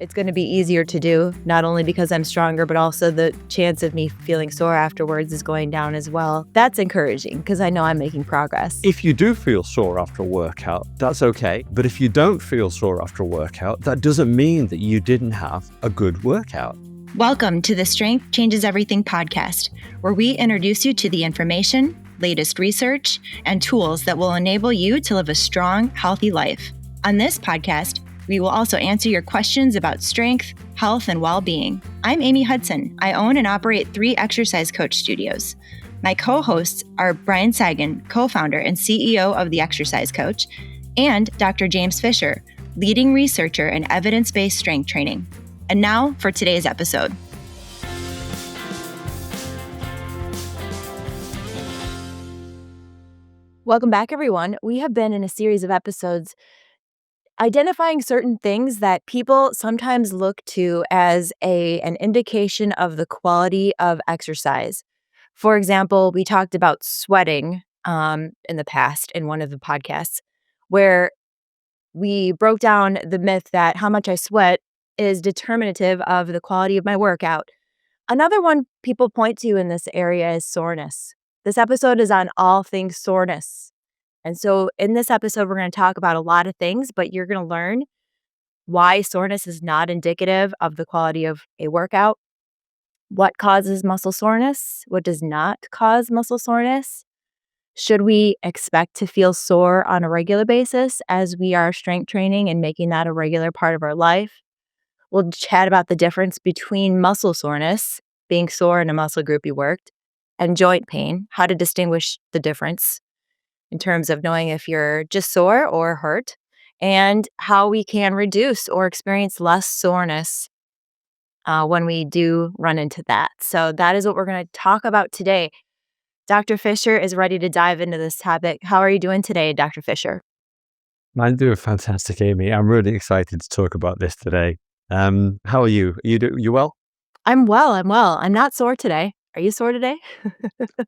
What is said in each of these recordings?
it's going to be easier to do, not only because I'm stronger, but also the chance of me feeling sore afterwards is going down as well. That's encouraging because I know I'm making progress. If you do feel sore after a workout, that's okay. But if you don't feel sore after a workout, that doesn't mean that you didn't have a good workout. Welcome to the Strength Changes Everything podcast, where we introduce you to the information, latest research, and tools that will enable you to live a strong, healthy life. On this podcast, we will also answer your questions about strength, health, and well-being. I'm Amy Hudson. I own and operate 3 exercise coach studios. My co-hosts are Brian Sagan, co-founder and CEO of The Exercise Coach, and Dr. James Fisher, leading researcher in evidence-based strength training. And now for today's episode. Welcome back, everyone. We have been in a series of episodes identifying certain things that people sometimes look to as an indication of the quality of exercise. For example, we talked about sweating in the past in one of the podcasts, where we broke down the myth that how much I sweat is determinative of the quality of my workout. Another one people point to in this area is soreness. This episode is on all things soreness. And so in this episode, we're going to talk about a lot of things, but you're going to learn why soreness is not indicative of the quality of a workout, what causes muscle soreness, what does not cause muscle soreness. Should we expect to feel sore on a regular basis as we are strength training and making that a regular part of our life? We'll chat about the difference between muscle soreness, being sore in a muscle group you worked, and joint pain, how to distinguish the difference in terms of knowing if you're just sore or hurt, and how we can reduce or experience less soreness when we do run into that. So that is what we're going to talk about today. Dr. Fisher is ready to dive into this topic. How are you doing today, Dr. Fisher? I'm doing fantastic, Amy. I'm really excited to talk about this today. How are you? You well? I'm well. I'm not sore today. Are you sore today?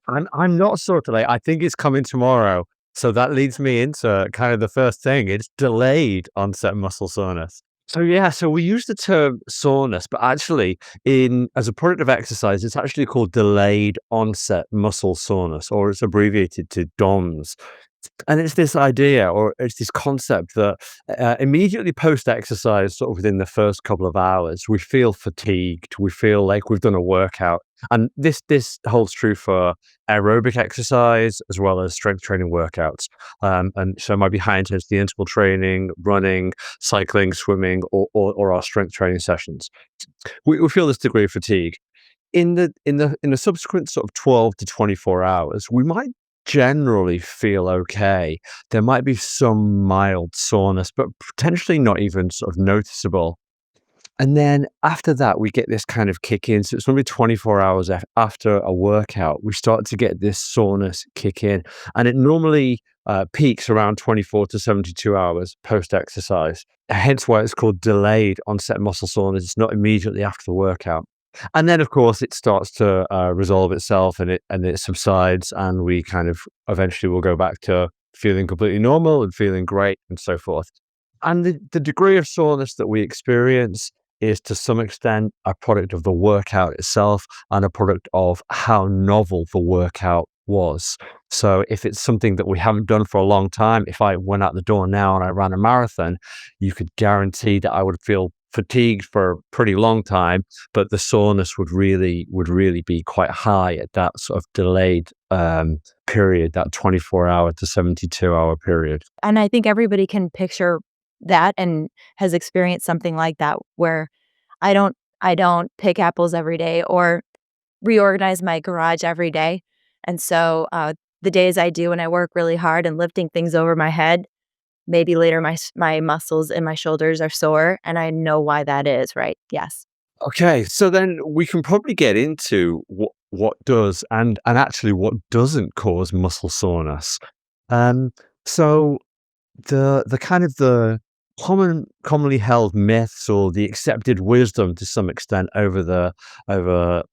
I'm not sore today. I think it's coming tomorrow. So that leads me into kind of the first thing. It's delayed onset muscle soreness. So we use the term soreness, but actually as a product of exercise, it's actually called delayed onset muscle soreness, or it's abbreviated to DOMS. And it's this idea, or it's this concept that immediately post-exercise, sort of within the first couple of hours, we feel fatigued. We feel like we've done a workout. And this holds true for aerobic exercise as well as strength training workouts. And so it might be high intensity interval training, running, cycling, swimming, or our strength training sessions. We feel this degree of fatigue. In the subsequent sort of 12 to 24 hours, we might generally feel okay. There might be some mild soreness, but potentially not even sort of noticeable. And then after that, we get this kind of kick in. So it's maybe 24 hours after a workout, we start to get this soreness kick in. And it normally peaks around 24 to 72 hours post-exercise. Hence why it's called delayed onset muscle soreness. It's not immediately after the workout. And then, of course, it starts to resolve itself and it subsides, and we kind of eventually will go back to feeling completely normal and feeling great and so forth. And the degree of soreness that we experience is to some extent a product of the workout itself and a product of how novel the workout was. So if it's something that we haven't done for a long time, if I went out the door now and I ran a marathon, you could guarantee that I would feel fatigued for a pretty long time, but the soreness would really be quite high at that sort of delayed period, that 24-hour to 72-hour period. And I think everybody can picture that and has experienced something like that, where I don't pick apples every day or reorganize my garage every day. And so the days I do when I work really hard and lifting things over my head, maybe later my muscles in my shoulders are sore, and I know why that is, right? Yes. Okay, so then we can probably get into what does and actually what doesn't cause muscle soreness. So the kind of the commonly held myths or the accepted wisdom to some extent over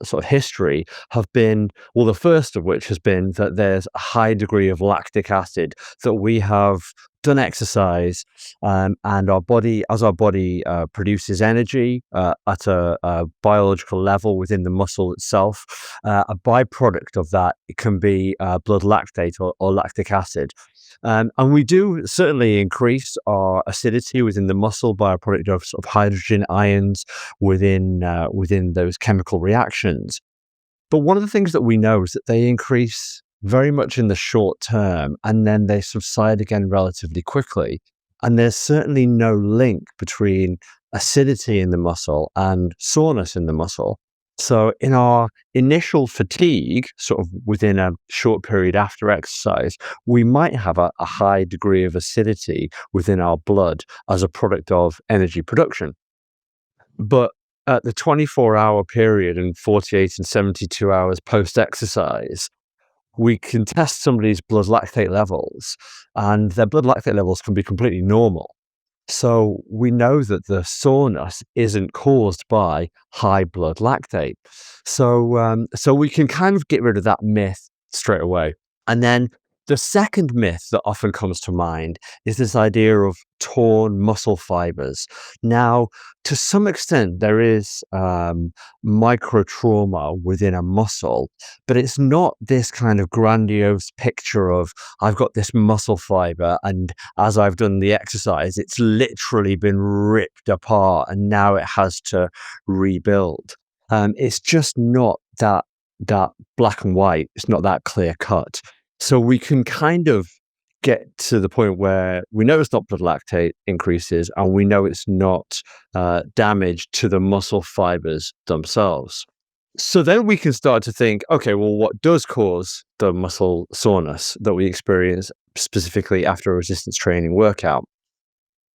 sort of history have been, well, the first of which has been that there's a high degree of lactic acid, that we have done exercise, and as our body produces energy at a biological level within the muscle itself, a byproduct of that, it can be blood lactate or lactic acid. And we do certainly increase our acidity within the muscle by a product of sort of hydrogen ions within those chemical reactions. But one of the things that we know is that they increase very much in the short term, and then they subside again relatively quickly. And there's certainly no link between acidity in the muscle and soreness in the muscle. So in our initial fatigue, sort of within a short period after exercise, we might have a high degree of acidity within our blood as a product of energy production. But at the 24-hour period and 48 and 72 hours post-exercise, we can test somebody's blood lactate levels, and their blood lactate levels can be completely normal. So we know that the soreness isn't caused by high blood lactate. So we can kind of get rid of that myth straight away. And then the second myth that often comes to mind is this idea of torn muscle fibers. Now, to some extent, there is micro trauma within a muscle, but it's not this kind of grandiose picture of I've got this muscle fiber, and as I've done the exercise, it's literally been ripped apart and now it has to rebuild. It's just not that black and white. It's not that clear cut. So we can kind of get to the point where we know it's not blood lactate increases, and we know it's not damage to the muscle fibers themselves. So then we can start to think, okay, well, what does cause the muscle soreness that we experience specifically after a resistance training workout?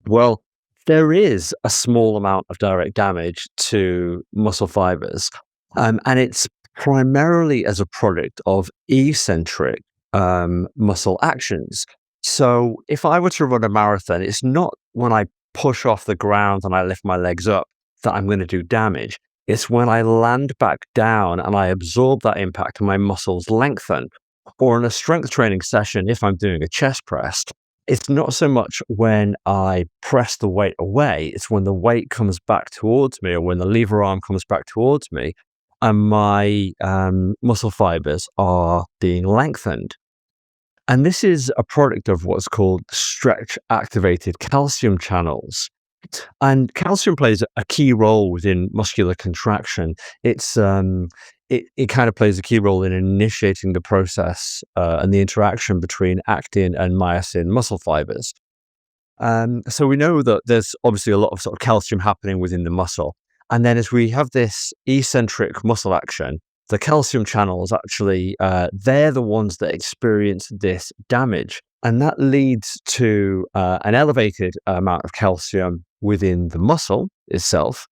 Well, there is a small amount of direct damage to muscle fibers, and it's primarily as a product of eccentric muscle actions. So if I were to run a marathon, it's not when I push off the ground and I lift my legs up that I'm going to do damage. It's when I land back down and I absorb that impact and my muscles lengthen. Or in a strength training session, if I'm doing a chest press, it's not so much when I press the weight away, it's when the weight comes back towards me, or when the lever arm comes back towards me and my muscle fibers are being lengthened. And this is a product of what's called stretch-activated calcium channels. And calcium plays a key role within muscular contraction. It kind of plays a key role in initiating the process and the interaction between actin and myosin muscle fibers. So we know that there's obviously a lot of sort of calcium happening within the muscle. And then as we have this eccentric muscle action, the calcium channels actually, they're the ones that experience this damage. And that leads to an elevated amount of calcium within the muscle itself.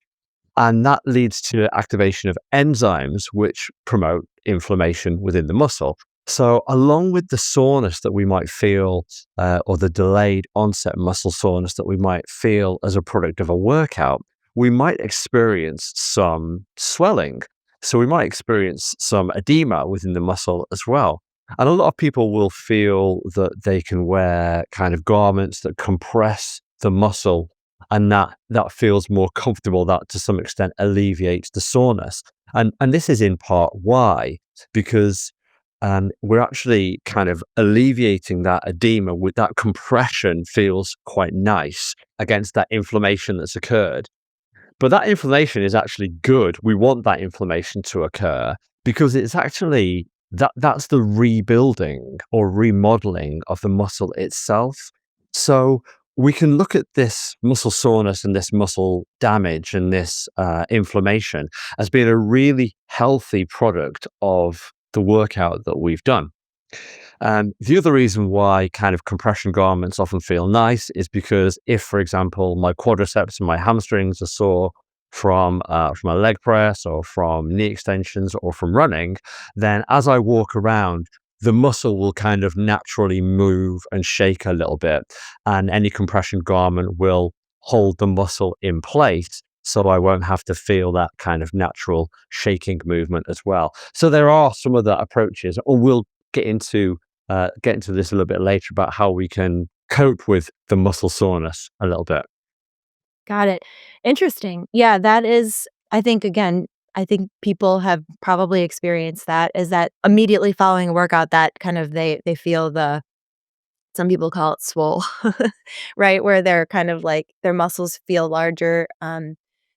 And that leads to activation of enzymes, which promote inflammation within the muscle. So along with the soreness that we might feel, or the delayed onset muscle soreness that we might feel as a product of a workout, we might experience some swelling. So we might experience some edema within the muscle as well. And a lot of people will feel that they can wear kind of garments that compress the muscle, and that feels more comfortable, that to some extent alleviates the soreness. And this is in part why, because we're actually kind of alleviating that edema with that compression feels quite nice against that inflammation that's occurred. But that inflammation is actually good. We want that inflammation to occur because it's actually that's the rebuilding or remodeling of the muscle itself. So we can look at this muscle soreness and this muscle damage and this inflammation as being a really healthy product of the workout that we've done. The other reason why kind of compression garments often feel nice is because if, for example, my quadriceps and my hamstrings are sore from a leg press or from knee extensions or from running, then as I walk around, the muscle will kind of naturally move and shake a little bit, and any compression garment will hold the muscle in place, so I won't have to feel that kind of natural shaking movement as well. So there are some other approaches, or we'll get into this a little bit later about how we can cope with the muscle soreness a little bit. Got it. Interesting. Yeah, that is, I think, again, I think people have probably experienced that, is that immediately following a workout that kind of they feel the, some people call it swole, right? Where they're kind of like their muscles feel larger.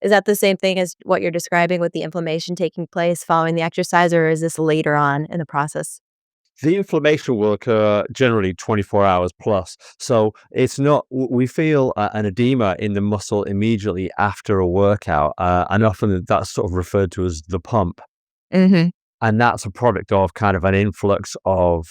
Is that the same thing as what you're describing with the inflammation taking place following the exercise, or is this later on in the process? The inflammation will occur generally 24 hours plus. So it's not, we feel an edema in the muscle immediately after a workout. And often that's sort of referred to as the pump. Hmm. And that's a product of kind of an influx of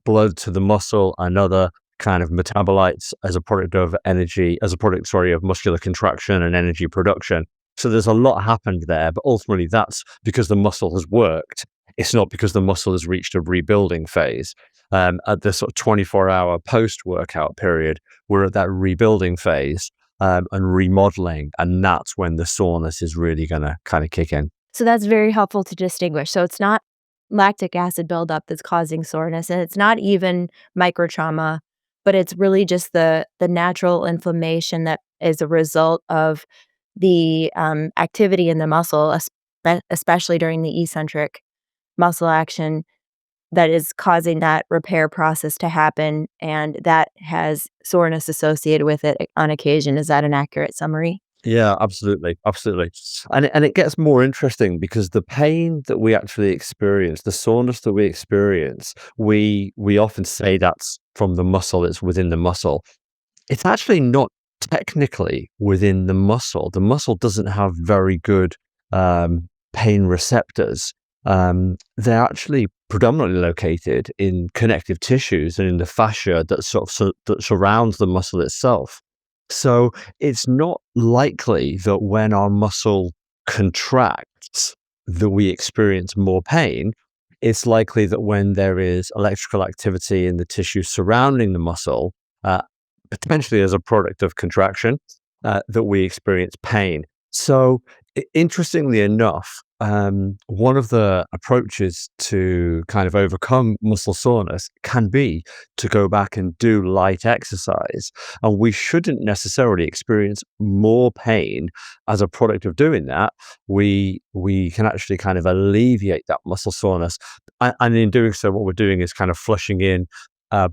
blood to the muscle and other kind of metabolites as a product of energy, as a product, sorry, of muscular contraction and energy production. So there's a lot happened there, but ultimately that's because the muscle has worked. It's not because the muscle has reached a rebuilding phase. At the sort of 24-hour post-workout period, we're at that rebuilding phase and remodeling, and that's when the soreness is really going to kind of kick in. So that's very helpful to distinguish. So it's not lactic acid buildup that's causing soreness, and it's not even micro trauma, but it's really just the natural inflammation that is a result of the activity in the muscle, especially during the eccentric muscle action, that is causing that repair process to happen, and that has soreness associated with it on occasion. Is that an accurate summary? Yeah, absolutely, absolutely. And it gets more interesting because the pain that we actually experience, the soreness that we experience, we often say that's from the muscle, it's within the muscle. It's actually not technically within the muscle. The muscle doesn't have very good pain receptors. They're actually predominantly located in connective tissues and in the fascia that that surrounds the muscle itself. So it's not likely that when our muscle contracts that we experience more pain. It's likely that when there is electrical activity in the tissue surrounding the muscle, uh, potentially as a product of contraction, that we experience pain. So, interestingly enough, one of the approaches to kind of overcome muscle soreness can be to go back and do light exercise. And we shouldn't necessarily experience more pain as a product of doing that. We can actually kind of alleviate that muscle soreness. And in doing so, what we're doing is kind of flushing in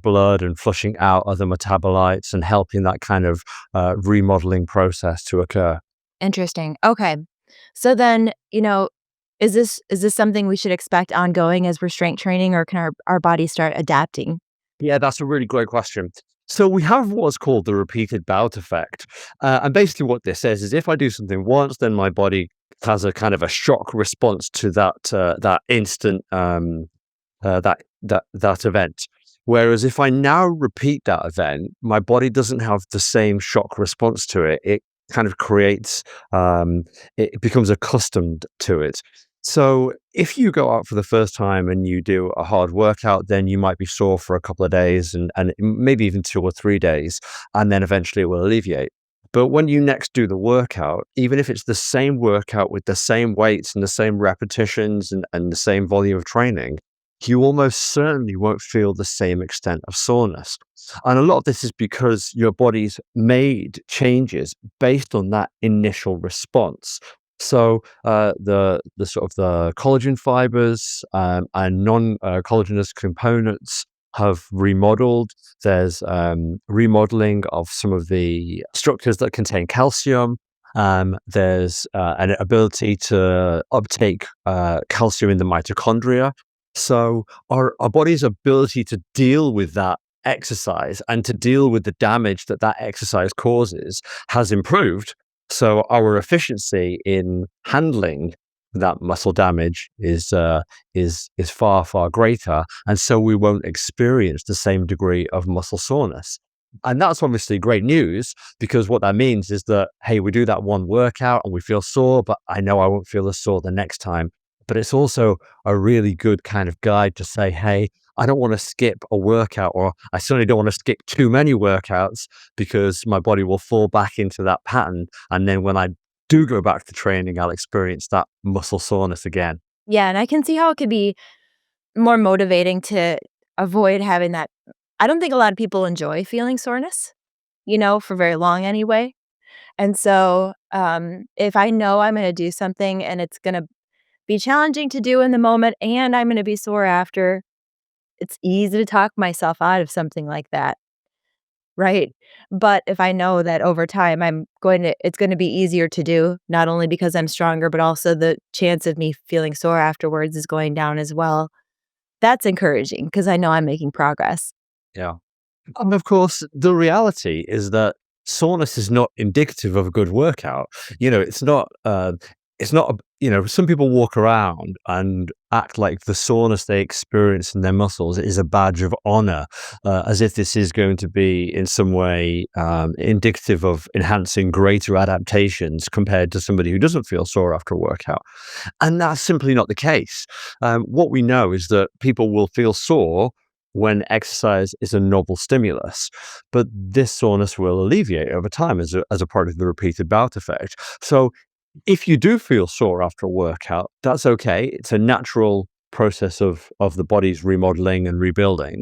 blood and flushing out other metabolites and helping that kind of remodeling process to occur. Interesting. Okay. So then, is this something we should expect ongoing as we're strength training, or can our body start adapting? Yeah, that's a really great question. So we have what's called the repeated bout effect. And basically what this says is if I do something once, then my body has a kind of a shock response to that instant that event. Whereas if I now repeat that event, my body doesn't have the same shock response to it. It kind of creates, it becomes accustomed to it. So if you go out for the first time and you do a hard workout, then you might be sore for a couple of days and maybe even 2 or 3 days, and then eventually it will alleviate. But when you next do the workout, even if it's the same workout with the same weights and the same repetitions and the same volume of training, you almost certainly won't feel the same extent of soreness. And a lot of this is because your body's made changes based on that initial response. So the sort of the collagen fibers and non-collagenous components have remodeled. There's remodeling of some of the structures that contain calcium. There's an ability to uptake calcium in the mitochondria. So our body's ability to deal with that exercise and to deal with the damage that that exercise causes has improved. So our efficiency in handling that muscle damage is far greater, and so we won't experience the same degree of muscle soreness. And that's obviously great news because what that means is that hey, we do that one workout and we feel sore, but I know I won't feel as sore the next time. But it's also a really good kind of guide to say, hey, I don't want to skip a workout, or I certainly don't want to skip too many workouts because my body will fall back into that pattern. And then when I do go back to training, I'll experience that muscle soreness again. Yeah, and I can see how it could be more motivating to avoid having that I don't think a lot of people enjoy feeling soreness, for very long anyway. And so, if I know I'm gonna do something and it's gonna be challenging to do in the moment and I'm gonna be sore after, it's easy to talk myself out of something like that, right? But if I know that over time it's gonna be easier to do, not only because I'm stronger, but also the chance of me feeling sore afterwards is going down as well. That's encouraging because I know I'm making progress. Yeah. And of course, the reality is that soreness is not indicative of a good workout. It's not, some people walk around and act like the soreness they experience in their muscles is a badge of honor, as if this is going to be in some way indicative of enhancing greater adaptations compared to somebody who doesn't feel sore after a workout. And that's simply not the case. What we know is that people will feel sore when exercise is a novel stimulus, but this soreness will alleviate over time as a part of the repeated bout effect. So if you do feel sore after a workout, that's okay. It's a natural process of the body's remodeling and rebuilding.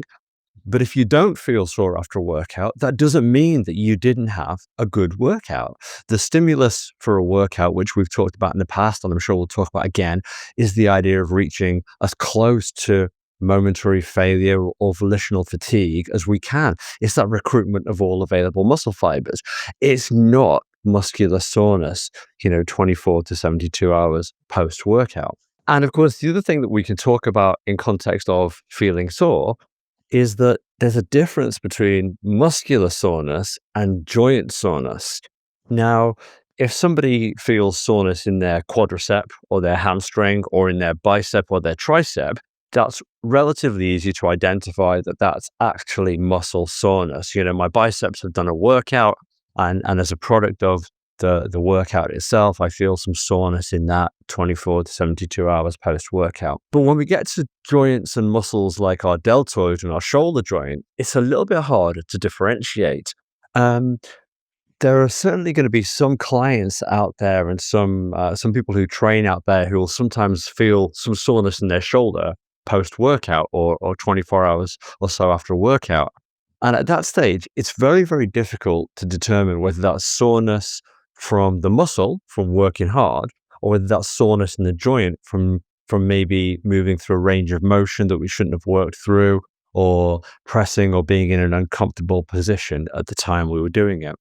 But if you don't feel sore after a workout, that doesn't mean that you didn't have a good workout. The stimulus for a workout, which we've talked about in the past, and I'm sure we'll talk about again, is the idea of reaching as close to momentary failure or volitional fatigue as we can. It's that recruitment of all available muscle fibers. It's not muscular soreness, 24 to 72 hours post workout. And of course, the other thing that we can talk about in context of feeling sore is that there's a difference between muscular soreness and joint soreness. Now, if somebody feels soreness in their quadricep or their hamstring or in their bicep or their tricep, that's relatively easy to identify that that's actually muscle soreness. My biceps have done a workout, and as a product of the workout itself, I feel some soreness in that 24 to 72 hours post-workout. But when we get to joints and muscles like our deltoid and our shoulder joint, it's a little bit harder to differentiate. There are certainly going to be some clients out there and some people who train out there who will sometimes feel some soreness in their shoulder post-workout or 24 hours or so after a workout. And at that stage, it's very, very difficult to determine whether that's soreness from the muscle, from working hard, or whether that's soreness in the joint from maybe moving through a range of motion that we shouldn't have worked through, or pressing or being in an uncomfortable position at the time we were doing it.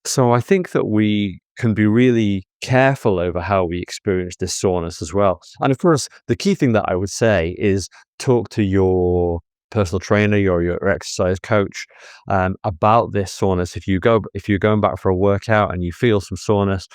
So I think that we can be really careful over how we experience this soreness as well. And of course, the key thing that I would say is talk to your personal trainer or your exercise coach about this soreness. If you're going back for a workout and you feel some soreness,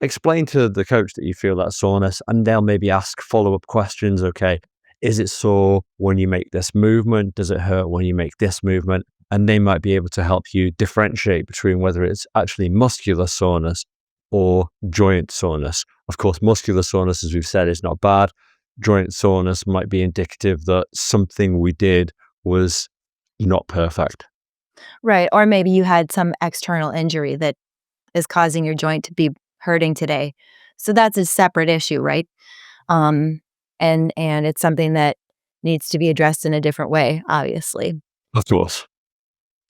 explain to the coach that you feel that soreness, and they'll maybe ask follow-up questions. Okay, is it sore when you make this movement? Does it hurt when you make this movement? And they might be able to help you differentiate between whether it's actually muscular soreness or joint soreness. Of course, muscular soreness, as we've said, is not bad. Joint soreness might be indicative that something we did was not perfect. Right, or maybe you had some external injury that is causing your joint to be hurting today. So that's a separate issue, right? And it's something that needs to be addressed in a different way, obviously. Of course.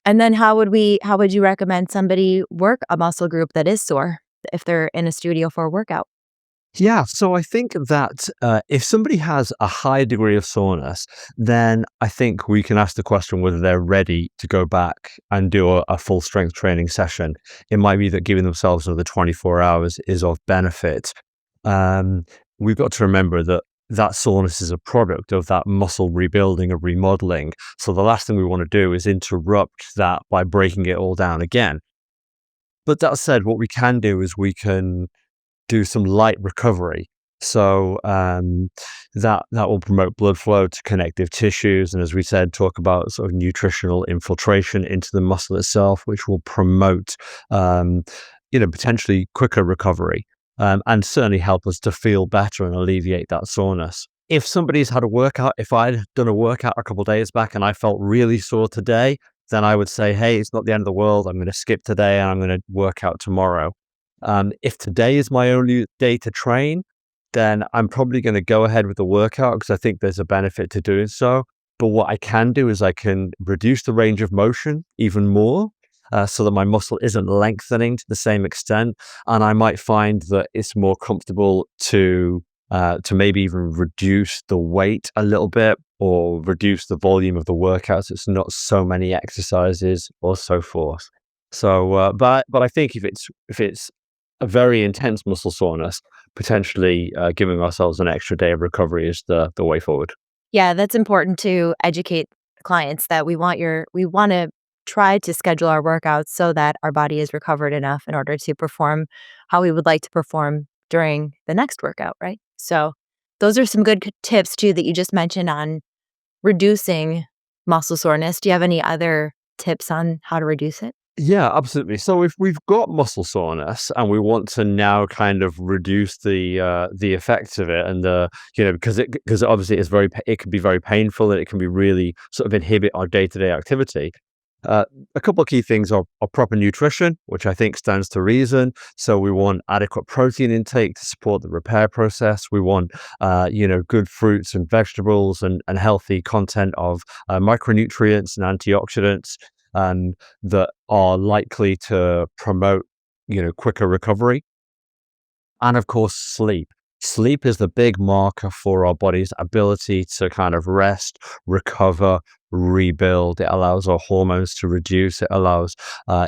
And then how would you recommend somebody work a muscle group that is sore if they're in a studio for a workout? Yeah, so I think that if somebody has a high degree of soreness, then I think we can ask the question whether they're ready to go back and do a full strength training session. It might be that giving themselves another 24 hours is of benefit. We've got to remember that soreness is a product of that muscle rebuilding and remodeling. So the last thing we want to do is interrupt that by breaking it all down again. But that said, what we can do is we can do some light recovery. So that will promote blood flow to connective tissues. And as we said, talk about sort of nutritional infiltration into the muscle itself, which will promote, potentially quicker recovery. And certainly help us to feel better and alleviate that soreness. If somebody's had a workout, if I'd done a workout a couple of days back and I felt really sore today, then I would say, hey, it's not the end of the world. I'm going to skip today and I'm going to work out tomorrow. If today is my only day to train, then I'm probably going to go ahead with the workout because I think there's a benefit to doing so. But what I can do is I can reduce the range of motion even more, so that my muscle isn't lengthening to the same extent. And I might find that it's more comfortable to maybe even reduce the weight a little bit or reduce the volume of the workouts. It's not so many exercises or so forth. So, but I think if it's a very intense muscle soreness, potentially giving ourselves an extra day of recovery is the way forward. Yeah, that's important to educate clients that we want to try to schedule our workouts so that our body is recovered enough in order to perform how we would like to perform during the next workout, right? So those are some good tips too that you just mentioned on reducing muscle soreness. Do you have any other tips on how to reduce it? Yeah, absolutely. So if we've got muscle soreness and we want to now kind of reduce the effects of it, and because obviously it can be very painful and it can be really sort of inhibit our day-to-day activity. A couple of key things are proper nutrition, which I think stands to reason. So we want adequate protein intake to support the repair process. We want, good fruits and vegetables and healthy content of micronutrients and antioxidants that are likely to promote, quicker recovery. And of course, sleep. Sleep is the big marker for our body's ability to kind of rest, recover, rebuild. It allows our hormones to reduce. It allows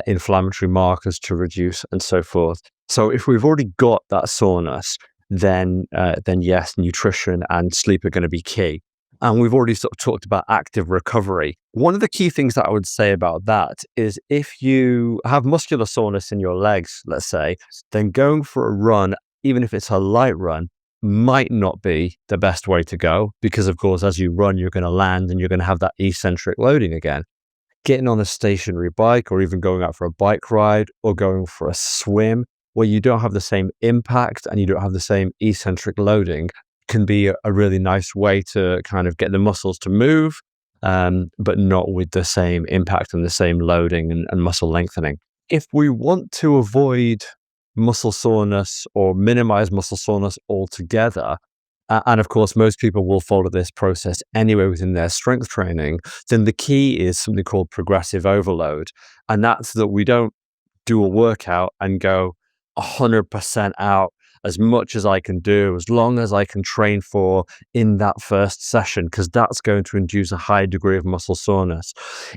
inflammatory markers to reduce, and so forth. So if we've already got that soreness, then yes, nutrition and sleep are going to be key. And we've already sort of talked about active recovery. One of the key things that I would say about that is if you have muscular soreness in your legs, let's say, then going for a run, even if it's a light run, might not be the best way to go, because of course, as you run, you're going to land and you're going to have that eccentric loading again. Getting on a stationary bike, or even going out for a bike ride, or going for a swim where you don't have the same impact and you don't have the same eccentric loading, can be a really nice way to kind of get the muscles to move, but not with the same impact and the same loading and muscle lengthening. If we want to avoid muscle soreness or minimize muscle soreness altogether, and of course, most people will follow this process anyway within their strength training, then the key is something called progressive overload. And that's that we don't do a workout and go 100% out as much as I can do, as long as I can train for in that first session, because that's going to induce a high degree of muscle soreness.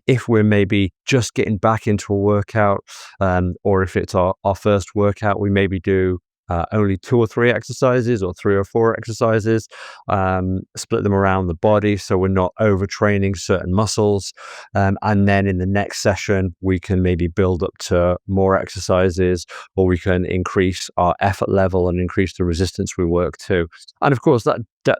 If we're maybe just getting back into a workout, or if it's our first workout, we maybe do only 2 or 3 exercises or 3 or 4 exercises, split them around the body so we're not overtraining certain muscles. And then in the next session, we can maybe build up to more exercises, or we can increase our effort level and increase the resistance we work to. And of course, that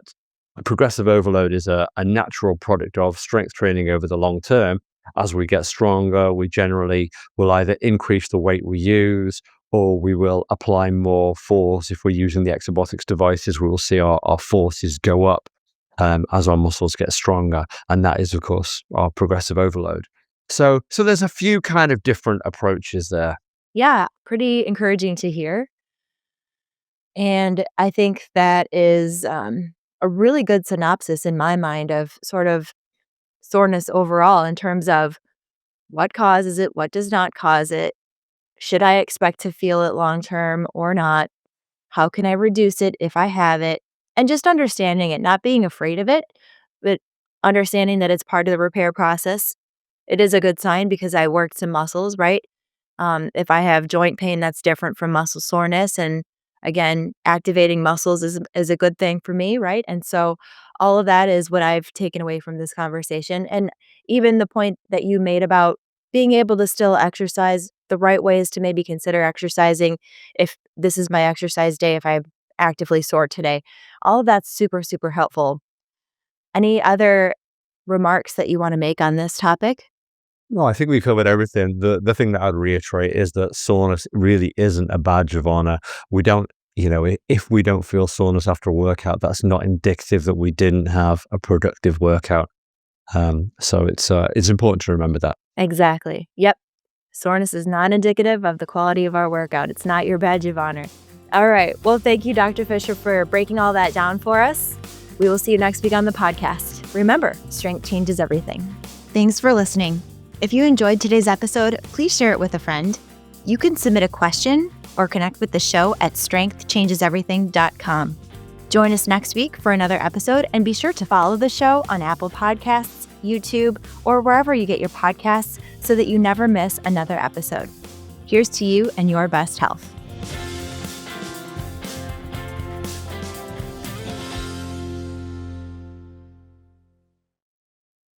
progressive overload is a natural product of strength training over the long term. As we get stronger, we generally will either increase the weight we use, or we will apply more force. If we're using the exerbotics devices, we will see our forces go up as our muscles get stronger. And that is, of course, our progressive overload. So there's a few kind of different approaches there. Yeah, pretty encouraging to hear. And I think that is a really good synopsis in my mind of sort of soreness overall, in terms of what causes it, what does not cause it. Should I expect to feel it long term or not? How can I reduce it if I have it? And just understanding it, not being afraid of it, but understanding that it's part of the repair process. It is a good sign because I worked some muscles, right? If I have joint pain, that's different from muscle soreness. And again, activating muscles is a good thing for me, right? And so all of that is what I've taken away from this conversation. And even the point that you made about being able to still exercise, the right way is to maybe consider exercising if this is my exercise day, if I'm actively sore today. All of that's super, super helpful. Any other remarks that you want to make on this topic? No, I think we covered everything. The thing that I'd reiterate is that soreness really isn't a badge of honor. We don't, if we don't feel soreness after a workout, that's not indicative that we didn't have a productive workout. So it's important to remember that. Exactly. Yep. Soreness is not indicative of the quality of our workout. It's not your badge of honor. All right. Well, thank you, Dr. Fisher, for breaking all that down for us. We will see you next week on the podcast. Remember, strength changes everything. Thanks for listening. If you enjoyed today's episode, please share it with a friend. You can submit a question or connect with the show at strengthchangeseverything.com. Join us next week for another episode, and be sure to follow the show on Apple Podcasts, YouTube, or wherever you get your podcasts so that you never miss another episode. Here's to you and your best health.